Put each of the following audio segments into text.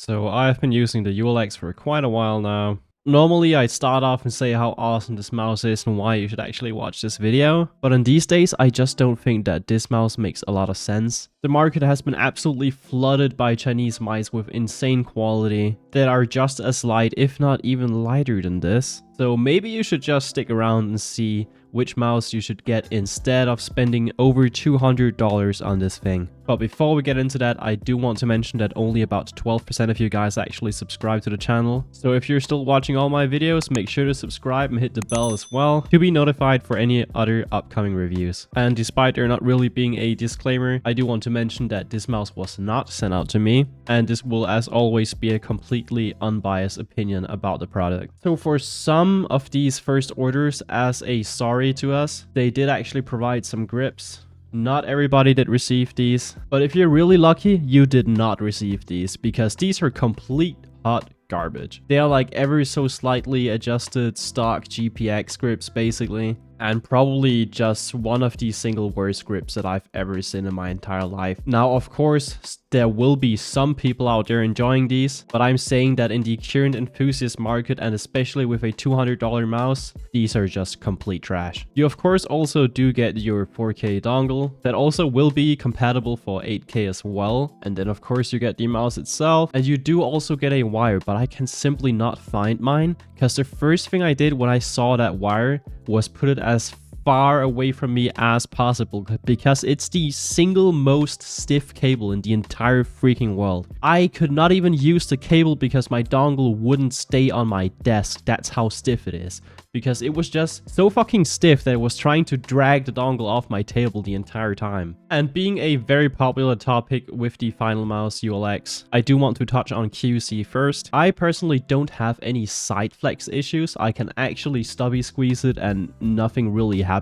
So I've been using the ULX for quite a while now. Normally I start off and say how awesome this mouse is and why you should actually watch this video, but in these days I just don't think that this mouse makes a lot of sense. The market has been absolutely flooded by Chinese mice with insane quality that are just as light, if not even lighter than this. So maybe you should just stick around and see which mouse you should get instead of spending over $200 on this thing. But before we get into that, I do want to mention that only about 12% of you guys actually subscribe to the channel. So if you're still watching all my videos, make sure to subscribe and hit the bell as well to be notified for any other upcoming reviews. And despite there not really being a disclaimer, I do want to mention that this mouse was not sent out to me, and this will as always be a completely unbiased opinion about the product. So for some of these first orders, as a sorry to us, they did actually provide some grips. Not everybody did receive these, but if you're really lucky, you did not receive these, because these are complete hot garbage. They are like ever so slightly adjusted stock GPX grips basically, and probably just one of the single worst grips that I've ever seen in my entire life. Now, of course, there will be some people out there enjoying these, but I'm saying that in the current enthusiast market, and especially with a $200 mouse, these are just complete trash. You of course also do get your 4K dongle that also will be compatible for 8K as well, and then of course you get the mouse itself, and you do also get a wire, but I can simply not find mine, because the first thing I did when I saw that wire was put it as far away from me as possible, because it's the single most stiff cable in the entire freaking world. I could not even use the cable because my dongle wouldn't stay on my desk. That's how stiff it is, because it was just so fucking stiff that it was trying to drag the dongle off my table the entire time. And being a very popular topic with the Finalmouse ULX, I do want to touch on QC first. I personally don't have any side flex issues. I can actually stubby squeeze it and nothing really happens.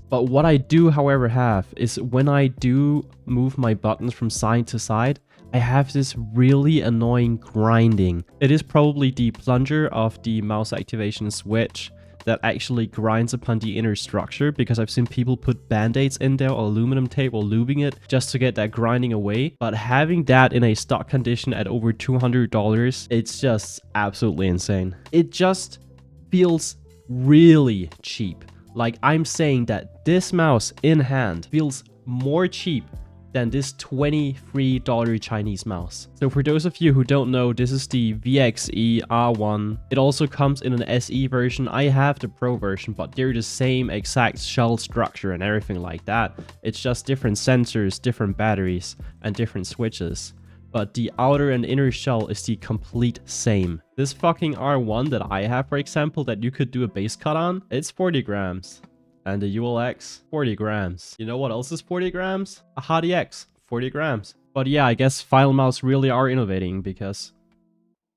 But what I do, however, have is when I do move my buttons from side to side, I have this really annoying grinding. It is probably the plunger of the mouse activation switch that actually grinds upon the inner structure, because I've seen people put band-aids in there or aluminum tape or lubing it just to get that grinding away. But having that in a stock condition at over $200, it's just absolutely insane. It just feels really cheap. Like, I'm saying that this mouse in hand feels more cheap than this $23 Chinese mouse. So for those of you who don't know, this is the VXE R1. It also comes in an SE version. I have the Pro version, but they're the same exact shell structure and everything like that. It's just different sensors, different batteries, and different switches. But the outer and inner shell is the complete same. This fucking R1 that I have, for example, that you could do a base cut on, it's 40 grams. And the ULX, 40 grams. You know what else is 40 grams? A HDX, 40 grams. But yeah, I guess Finalmouse really are innovating, because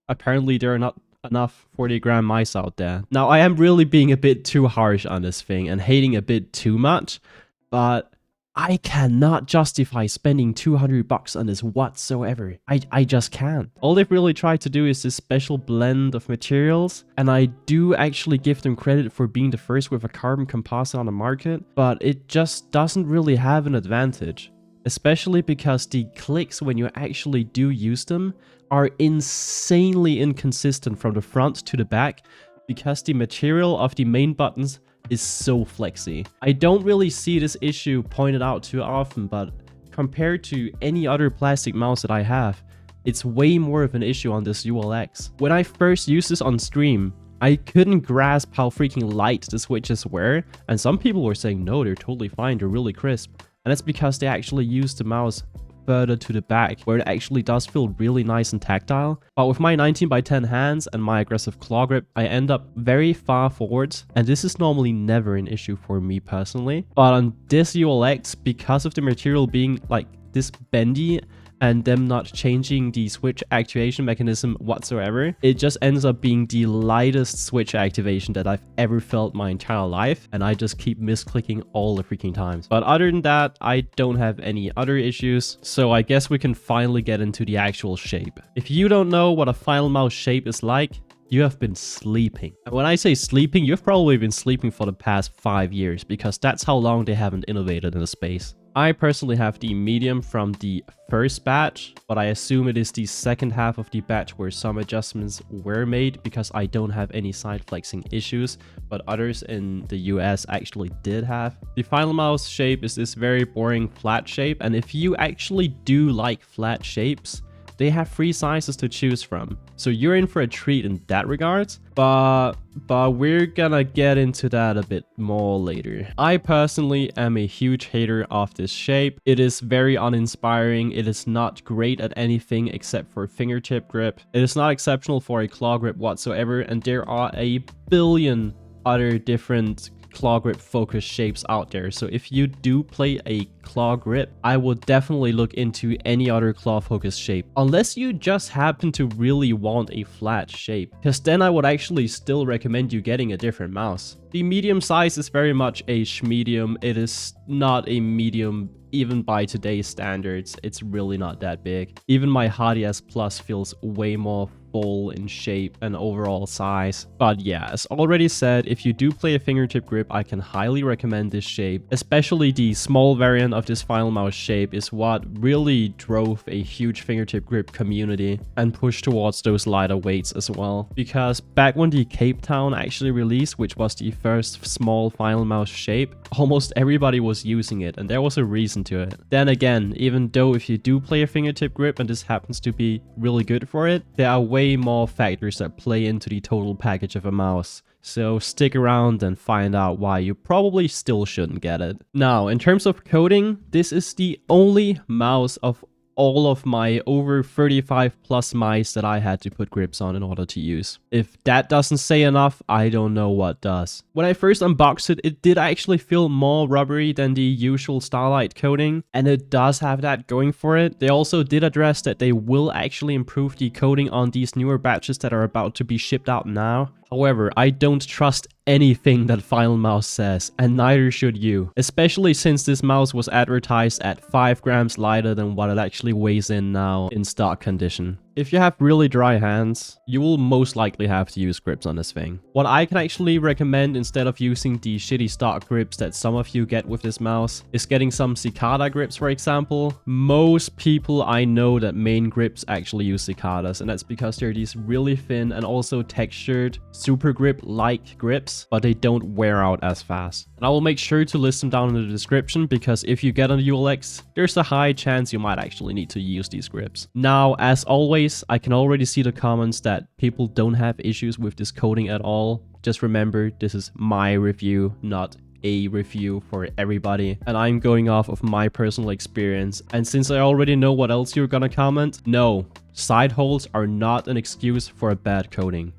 apparently there are not enough 40 gram mice out there. Now, I am really being a bit too harsh on this thing and hating a bit too much, but I cannot justify spending $200 on this whatsoever. I just can't. All they've really tried to do is this special blend of materials, and I do actually give them credit for being the first with a carbon composite on the market, but it just doesn't really have an advantage. Especially because the clicks when you actually do use them are insanely inconsistent from the front to the back, because the material of the main buttons is so flexy. I don't really see this issue pointed out too often, but compared to any other plastic mouse that I have, it's way more of an issue on this ULX. When I first used this on stream, I couldn't grasp how freaking light the switches were, and some people were saying no, they're totally fine, they're really crisp. And that's because they actually used the mouse further to the back, where it actually does feel really nice and tactile. But with my 19x10 hands and my aggressive claw grip, I end up very far forwards, and this is normally never an issue for me personally. But on this ULX, because of the material being like this bendy and them not changing the switch activation mechanism whatsoever, it just ends up being the lightest switch activation that I've ever felt my entire life, and I just keep misclicking all the freaking times. But other than that, I don't have any other issues, so I guess we can finally get into the actual shape. If you don't know what a Finalmouse shape is like, you have been sleeping. And when I say sleeping, you've probably been sleeping for the past 5 years, because that's how long they haven't innovated in the space. I personally have the medium from the first batch, but I assume it is the second half of the batch where some adjustments were made because I don't have any side flexing issues, but others in the US actually did have. The Finalmouse shape is this very boring flat shape, and if you actually do like flat shapes, they have 3 sizes to choose from. So you're in for a treat in that regards, but we're gonna get into that a bit more later. I personally am a huge hater of this shape. It is very uninspiring. It is not great at anything except for fingertip grip. It is not exceptional for a claw grip whatsoever, and there are a billion other different claw grip focus shapes out there. So if you do play a claw grip, I would definitely look into any other claw focus shape, unless you just happen to really want a flat shape, because then I would actually still recommend you getting a different mouse. The medium size is very much a medium. It is not a medium even by today's standards. It's really not that big. Even my Hardy S Plus feels way more full in shape and overall size. But yeah, as already said, if you do play a fingertip grip, I can highly recommend this shape. Especially the small variant of this Finalmouse shape is what really drove a huge fingertip grip community and pushed towards those lighter weights as well. Because back when the Cape Town actually released, which was the first small Finalmouse shape, almost everybody was using it, and there was a reason to it. Then again, even though if you do play a fingertip grip and this happens to be really good for it, there are way more factors that play into the total package of a mouse. So stick around and find out why you probably still shouldn't get it. Now, in terms of coding, this is the only mouse of all of my over 35 plus mice that I had to put grips on in order to use. If that doesn't say enough, I don't know what does. When I first unboxed it, it did actually feel more rubbery than the usual Starlight coating, and it does have that going for it. They also did address that they will actually improve the coating on these newer batches that are about to be shipped out now. However, I don't trust anything that Finalmouse says, and neither should you. Especially since this mouse was advertised at 5 grams lighter than what it actually weighs in now in stock condition. If you have really dry hands, you will most likely have to use grips on this thing. What I can actually recommend instead of using the shitty stock grips that some of you get with this mouse is getting some cicada grips, for example. Most people I know that main grips actually use cicadas, and that's because they're these really thin and also textured super grip-like grips, but they don't wear out as fast. And I will make sure to list them down in the description, because if you get on the ULX, there's a high chance you might actually need to use these grips. Now, as always, I can already see the comments that people don't have issues with this coating at all. Just remember, this is my review, not a review for everybody, and I'm going off of my personal experience. And since I already know what else you're gonna comment, no, side holes are not an excuse for a bad coating.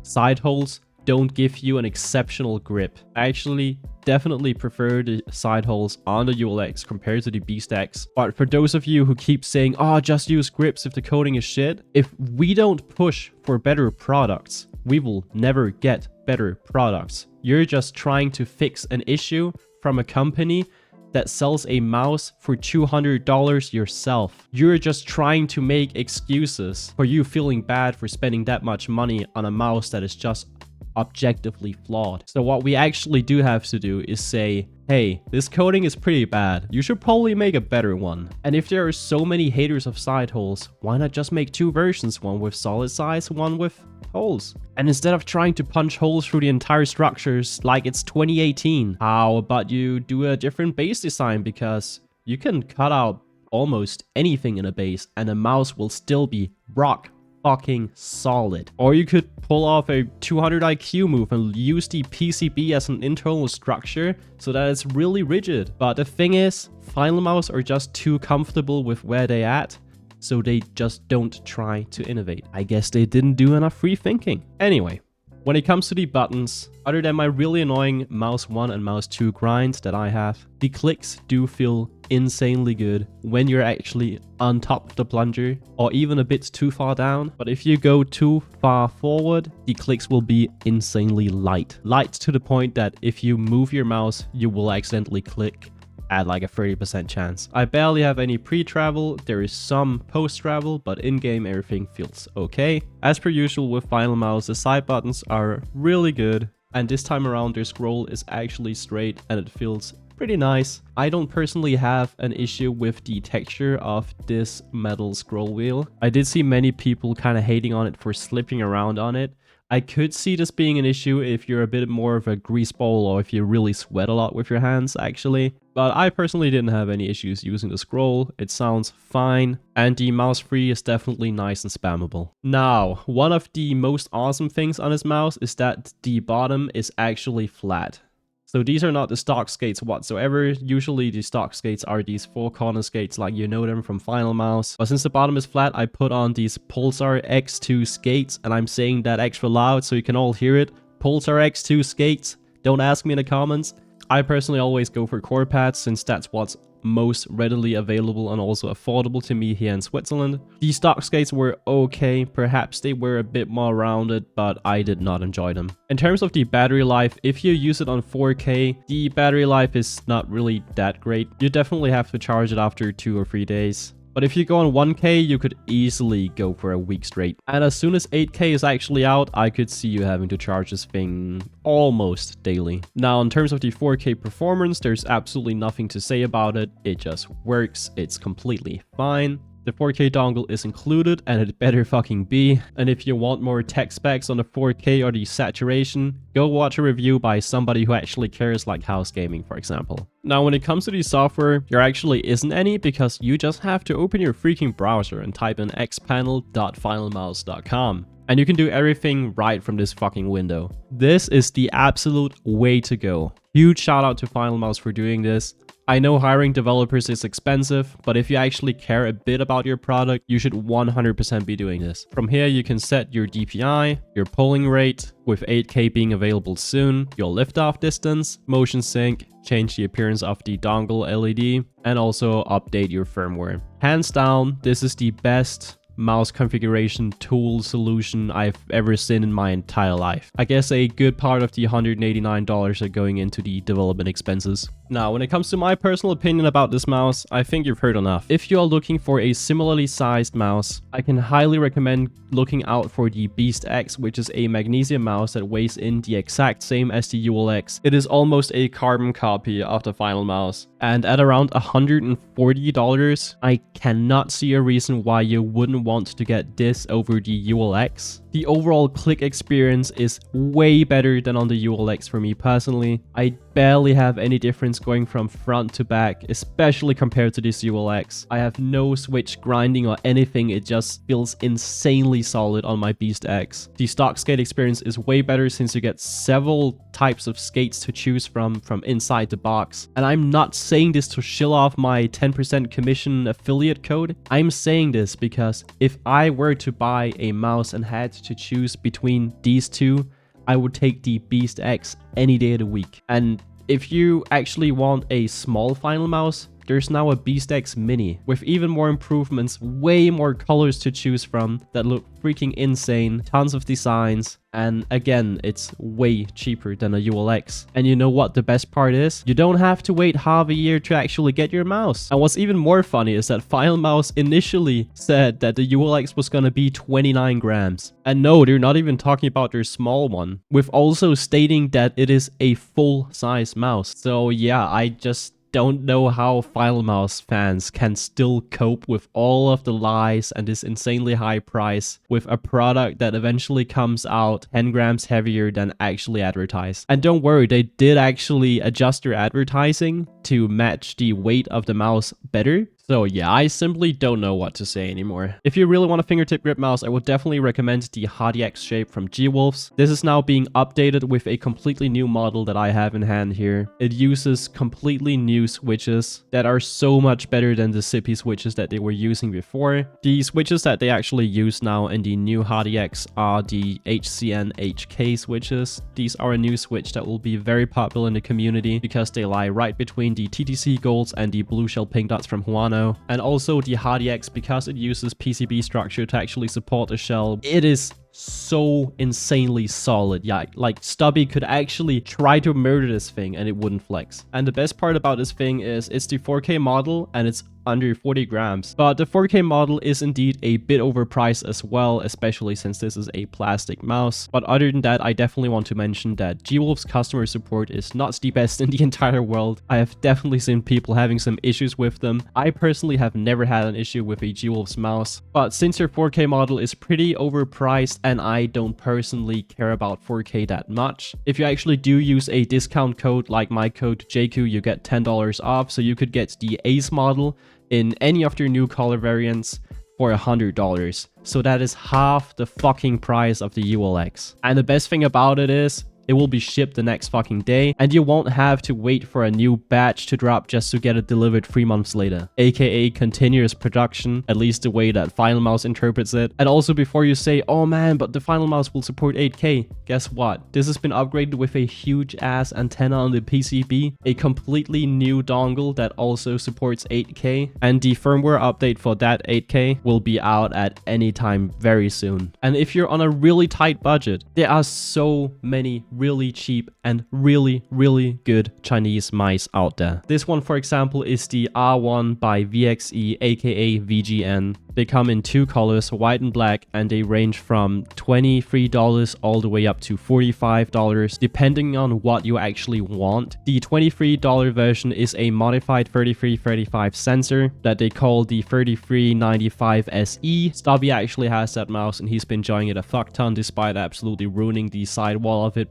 Side holes don't give you an exceptional grip. I actually definitely prefer the side holes on the ULX compared to the B-Stacks. But for those of you who keep saying, oh, just use grips if the coating is shit, if we don't push for better products, we will never get better products. You're just trying to fix an issue from a company that sells a mouse for $200 yourself. You're just trying to make excuses for you feeling bad for spending that much money on a mouse that is just objectively flawed. So what we actually do have to do is say, hey, this coating is pretty bad. You should probably make a better one. And if there are so many haters of side holes, why not just make 2 versions, one with solid size, one with holes? And instead of trying to punch holes through the entire structures like it's 2018, how about you do a different base design? Because you can cut out almost anything in a base and the mouse will still be rock fucking solid. Or you could pull off a 200 IQ move and use the PCB as an internal structure so that it's really rigid. But the thing is, Finalmouse are just too comfortable with where they at, so they just don't try to innovate. I guess they didn't do enough free thinking. Anyway, when it comes to the buttons, other than my really annoying mouse 1 and mouse 2 grinds that I have, the clicks do feel insanely good when you're actually on top of the plunger or even a bit too far down. But if you go too far forward, the clicks will be insanely light. Light to the point that if you move your mouse, you will accidentally click at like a 30% chance. I barely have any pre-travel, there is some post-travel, but in-game everything feels okay. As per usual with Finalmouse, the side buttons are really good, and this time around their scroll is actually straight and it feels pretty nice. I don't personally have an issue with the texture of this metal scroll wheel. I did see many people kind of hating on it for slipping around on it. I could see this being an issue if you're a bit more of a greaseball or if you really sweat a lot with your hands, actually. But I personally didn't have any issues using the scroll. It sounds fine, and the mouse free is definitely nice and spammable. Now, one of the most awesome things on this mouse is that the bottom is actually flat. So these are not the stock skates whatsoever. Usually the stock skates are these 4-corner skates like you know them from Finalmouse. But since the bottom is flat, I put on these Pulsar X2 skates, and I'm saying that extra loud so you can all hear it. Pulsar X2 skates. Don't ask me in the comments. I personally always go for core pads since that's what's most readily available and also affordable to me here in Switzerland. The stock skates were okay, perhaps they were a bit more rounded, but I did not enjoy them. In terms of the battery life, if you use it on 4K, the battery life is not really that great. You definitely have to charge it after 2 or 3 days. But if you go on 1K, you could easily go for a week straight. And as soon as 8K is actually out, I could see you having to charge this thing almost daily. Now, in terms of the 4K performance, there's absolutely nothing to say about it. It just works. It's completely fine. The 4K dongle is included, and it better fucking be. And if you want more tech specs on the 4K or the saturation, go watch a review by somebody who actually cares, like House Gaming, for example. Now, when it comes to the software, there actually isn't any because you just have to open your freaking browser and type in xpanel.finalmouse.com. And you can do everything right from this fucking window. This is the absolute way to go. Huge shout out to Finalmouse for doing this. I know hiring developers is expensive, but if you actually care a bit about your product, you should 100% be doing this. From here, you can set your DPI, your polling rate, with 8K being available soon, your liftoff distance, motion sync, change the appearance of the dongle LED, and also update your firmware. Hands down, this is the best mouse configuration tool solution I've ever seen in my entire life. I guess a good part of the $189 are going into the development expenses. Now, when it comes to my personal opinion about this mouse, I think you've heard enough. If you are looking for a similarly sized mouse, I can highly recommend looking out for the Beast X, which is a magnesium mouse that weighs in the exact same as the ULX. It is almost a carbon copy of the Finalmouse. And at around $140, I cannot see a reason why you wouldn't want to get this over the ULX. The overall click experience is way better than on the ULX for me personally. I barely have any difference going from front to back, especially compared to this ULX. I have no switch grinding or anything, it just feels insanely solid on my Beast X. The stock skate experience is way better since you get several types of skates to choose from inside the box. And I'm not saying this to shill off my 10% commission affiliate code. I'm saying this because if I were to buy a mouse and had to choose between these two, I would take the Beast X any day of the week. And if you actually want a small Finalmouse, there's now a Beast X Mini with even more improvements, way more colors to choose from that look freaking insane, tons of designs, and again, it's way cheaper than a ULX. And you know what the best part is? You don't have to wait half a year to actually get your mouse. And what's even more funny is that Finalmouse initially said that the ULX was gonna be 29 grams. And no, they're not even talking about their small one, with also stating that it is a full-size mouse. So yeah, I just don't know how Finalmouse fans can still cope with all of the lies and this insanely high price with a product that eventually comes out 10 grams heavier than actually advertised. And don't worry, they did actually adjust their advertising to match the weight of the mouse better. So yeah, I simply don't know what to say anymore. If you really want a fingertip grip mouse, I would definitely recommend the HDX shape from G-Wolfs. This is now being updated with a completely new model that I have in hand here. It uses completely new switches that are so much better than the Zippy switches that they were using before. The switches that they actually use now in the new HDX are the HCN HK switches. These are a new switch that will be very popular in the community because they lie right between the TTC Golds and the Blue Shell Pink Dots from Huano. And also the HDX, because it uses PCB structure to actually support the shell, it is so insanely solid. Yeah, like Stubby could actually try to murder this thing and it wouldn't flex. And the best part about this thing is it's the 4K model and it's under 40 grams. But the 4K model is indeed a bit overpriced as well, especially since this is a plastic mouse. But other than that, I definitely want to mention that G-Wolf's customer support is not the best in the entire world. I have definitely seen people having some issues with them. I personally have never had an issue with a G-Wolf's mouse. But since your 4K model is pretty overpriced and I don't personally care about 4K that much, if you actually do use a discount code like my code JQ, you get $10 off. So you could get the Ace model in any of their new color variants for $100. So that is half the fucking price of the ULX. And the best thing about it is it will be shipped the next fucking day, and you won't have to wait for a new batch to drop just to get it delivered 3 months later, aka continuous production, at least the way that Finalmouse interprets it. And also, before you say, oh man, but the Finalmouse will support 8K, guess what? This has been upgraded with a huge ass antenna on the PCB, a completely new dongle that also supports 8K, and the firmware update for that 8K will be out at any time very soon. And if you're on a really tight budget, there are so many really cheap and really good Chinese mice out there. This one, for example, is the R1 by VXE, aka VGN. They come in 2 colors, white and black, and they range from $23 all the way up to $45, depending on what you actually want. The $23 version is a modified 3335 sensor that they call the 3395 SE. Stubby actually has that mouse and he's been enjoying it a fuck ton despite absolutely ruining the sidewall of it.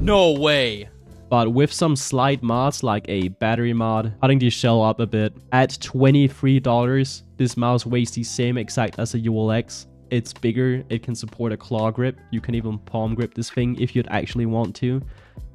No way. But with some slight mods like a battery mod, cutting the shell up a bit, at $23, this mouse weighs the same exact as a ULX. It's bigger, it can support a claw grip, you can even palm grip this thing if you'd actually want to.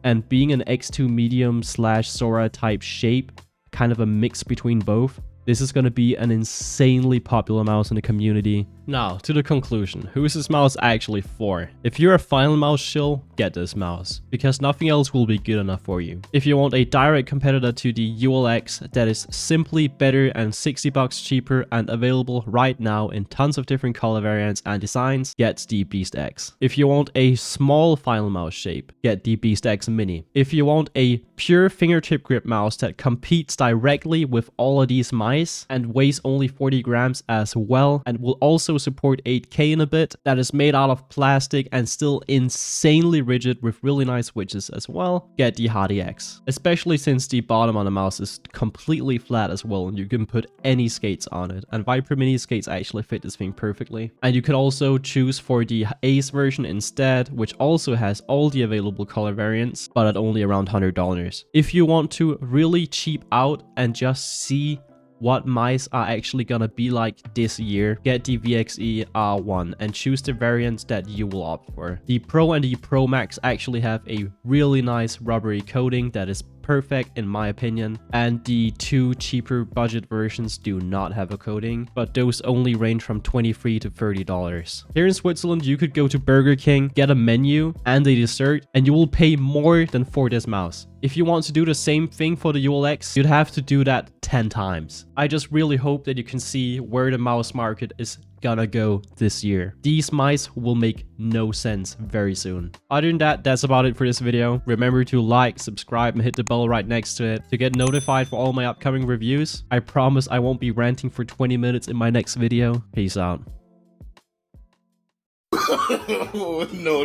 And being an X2 medium / Sora type shape, kind of a mix between both, this is going to be an insanely popular mouse in the community. Now, to the conclusion, who is this mouse actually for? If you're a Finalmouse shill, get this mouse, because nothing else will be good enough for you. If you want a direct competitor to the ULX that is simply better and $60 cheaper and available right now in tons of different color variants and designs, get the Beast X. If you want a small Finalmouse shape, get the Beast X Mini. If you want a pure fingertip grip mouse that competes directly with all of these mice and weighs only 40 grams as well, and will also support 8K in a bit, that is made out of plastic and still insanely rigid with really nice wedges as well, get the Hardy X. Especially since the bottom on the mouse is completely flat as well and you can put any skates on it, and Viper Mini skates actually fit this thing perfectly. And you could also choose for the Ace version instead, which also has all the available color variants, but at only around $100. If you want to really cheap out and just see what mice are actually gonna be like this year, get the VXE R1 and choose the variants that you will opt for. The Pro and the Pro Max actually have a really nice rubbery coating that is perfect in my opinion, and the 2 cheaper budget versions do not have a coating, but those only range from $23 to $30. Here in Switzerland, you could go to Burger King, get a menu and a dessert, and you will pay more than for this mouse. If you want to do the same thing for the ULX, you'd have to do that 10 times. I just really hope that you can see where the mouse market is gonna go this year. These mice will make no sense very soon. Other than that, that's about it for this video. Remember to like, subscribe, and hit the bell right next to it to get notified for all my upcoming reviews. I promise I won't be ranting for 20 minutes in my next video. Peace out. No.